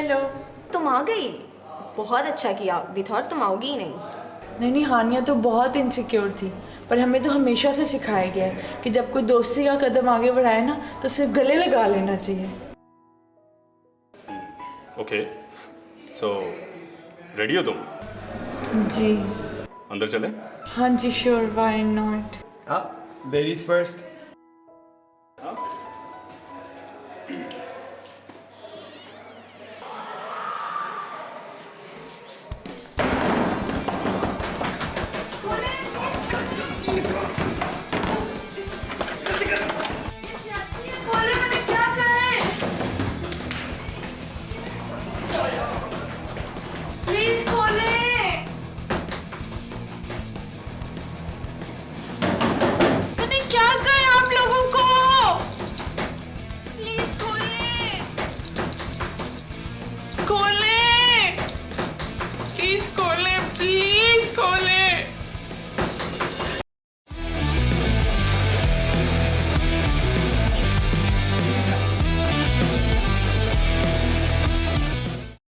Hello. तुम आ गई, बहुत अच्छा किया। विथौर तुम आओगी ही नहीं। नहीं, हानिया तो बहुत इनसिक्योर थी, पर हमें तो हमेशा से सिखाया गया है कि जब कोई दोस्ती का कदम आगे बढ़ाए ना तो सिर्फ गले लगा लेना चाहिए। ओके, सो रेडी हो तुम? जी अंदर चले? हाँ जी, sure, why not. Ladies first. Please खोले। मैंने क्या कहा आप लोगों को? प्लीज खोले, खोले, प्लीज खोले, प्लीज खोले।